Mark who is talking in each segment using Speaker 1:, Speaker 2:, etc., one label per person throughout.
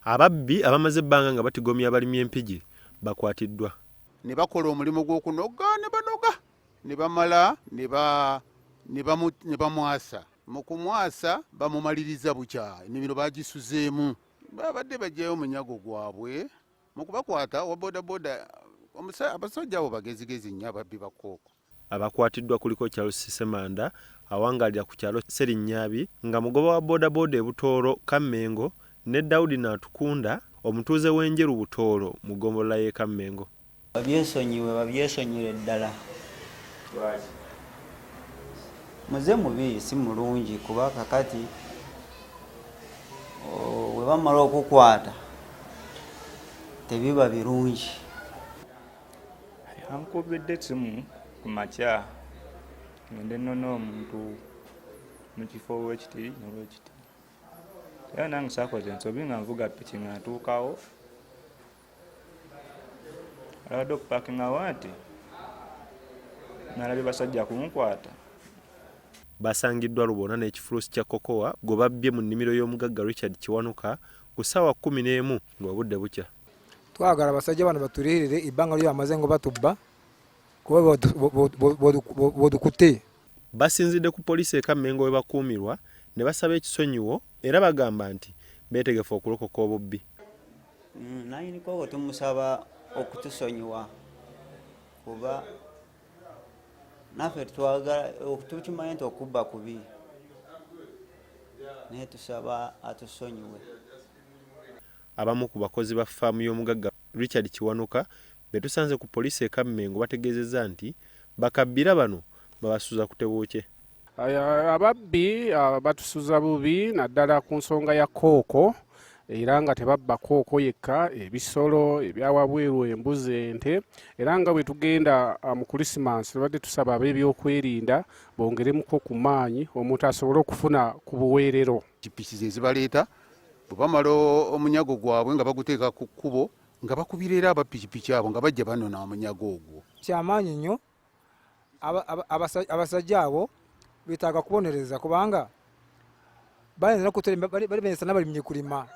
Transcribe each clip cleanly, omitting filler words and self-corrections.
Speaker 1: Ababbi abamaze ebbanga nga batigomya abalimi empigi bakwatiddwa.
Speaker 2: Ne bakola omulimu gw'okunoga ne banoga ne bamala ne bamwasa. Mu kumwasa bamumaliriza bukya ennimiro bagisuzeemu. Babadde bajjayo omunyago gwabwe mu kubakwata wa bodaboda abasajja abo bagezigezi nnyo ababbi ba kkooko.
Speaker 1: Abakwatiddwa kuliko Charles Semanda awangalira ku kyalo Serinnyabi nga mugoba wa bodaboda e Butoolo Kammengo ne Daudi Natukunda omutuuze w'Enjeru Butoolo mu ggombolola y'e Kammengo.
Speaker 3: Babyesonyiwe ddala. Muze mubi si mulungi kuba kakati we bamala okukwata tebiba birungi.
Speaker 4: Ankubidde essimu ku makya ngende nnono omuntu mu kifo w'ekiti n'olwekiti. Era nange saakoze ensobi nga nvuga ppiki nga ntuukawo. Alabadde okupaakingawo nti nalabye basajja kunkwata.
Speaker 1: Basangiddwa Rubona n'ekifuluusi kya kokowa gwe babbye mu nnimiro y'omugagga Richard Kiwanuka ku ssaawa 11 ng'obudde bukya.
Speaker 5: Twagala abasajja bano batulirire ibbanga lyo amaze ngo batubba kuba bodukutte.
Speaker 1: Basinzidde ku poliisi e Kammengo we bakuumirwa ne basaba ekisonyiwo era bagamba nti beetegefu okulokoka obubbi.
Speaker 3: Nayiniko tumusaba okutusonyiwa kuba naffe twagala tukimanye nti okubba kubi naye tusaba atusonyiwe.
Speaker 1: Abamu ku bakozi ba ffaamu y'omugagga Richard Kiwanuka be tusanze ku poliisi e Kammengo bategeezezza nti bakabbira bano babasuza ku tebuukye.
Speaker 6: Ababbi batusuza bubi naddala ku nsonga ya kooko era nga tebabba kooko yekka, ebisolo ebyawabweru, embuzi, ente. Era nga bwe tugenda mu Krisimansi tubadde tusaba ab'ebyokwerinda bongeremuko ku maanyi omuntu asobole okufuna ku buweerero.
Speaker 2: Piki ze zibaleeta bwe bamala omunyago gwabwe nga baguteeka ku kkubo nga bakubira era abapikipiki abo nga bajja banona omunyago ogwo.
Speaker 5: Kyamaanyi nnyo abasajja abo betaaga kubonereza kubanga balinza n'abalimye kulima.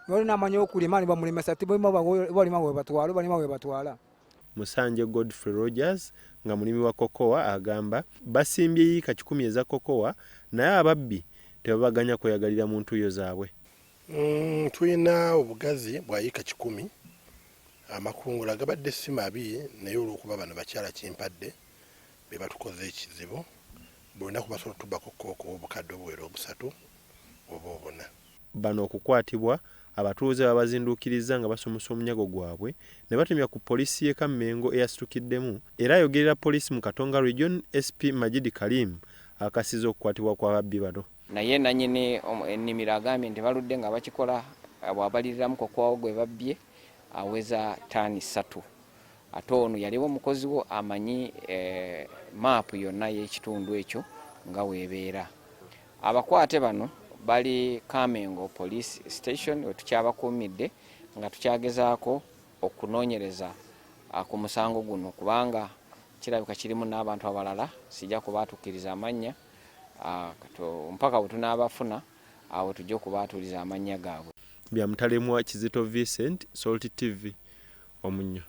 Speaker 5: Nolina amanyi okulima ne bamulimesa balima we batwala.
Speaker 1: Musanje Godfrey Rogers nga mulimi wa kokowa agamba basimbye yiika 10 eza kokowa naye ababbi tebabaganya kweyagalira mu ntuuyo zaabwe.
Speaker 7: Tulina obugazi bwa yiika 10 amakungula gabadde si mabi naye olw'okuba bano bakyala kimpadde be batukoze ekizibu bulunaku basobola tubbako kooko obukadde obuwera 3 oba 4.
Speaker 1: Bano okukwatibwa abatuuze babazinduukiriza nga basumusa omunyago gwabwe ne batumya ku poliisi y'e Kammengo eyasitukiddemu era ayogerera poliisi mu Katonga Region SP Majidi Kalim akasiza okukwatibwa kw'ababbi bano.
Speaker 8: Naye nannyini ennimiro agambye nti baludde nga bakikola bw'abaliriramu kokwawo gwe babbye aweza ttaani 3. Ate ono yaliwo omukozi wo amanyi maapu yonna y'ekitundu ekyo nga weebeera. Abakwate bano bali Kammengo Police Station we tukyabakuumidde nga tukyagezaako okunoonyereza ku musango guno kubanga kirabika kirimu n'abantu abalala sijja kubaatuukiriza amannya mpaka bwe tunaabafuna awo tujja okubaatuuliza amannya gaabwe.
Speaker 1: Byamutalemu Kizito Vincent, Salt TV, Omunnyo.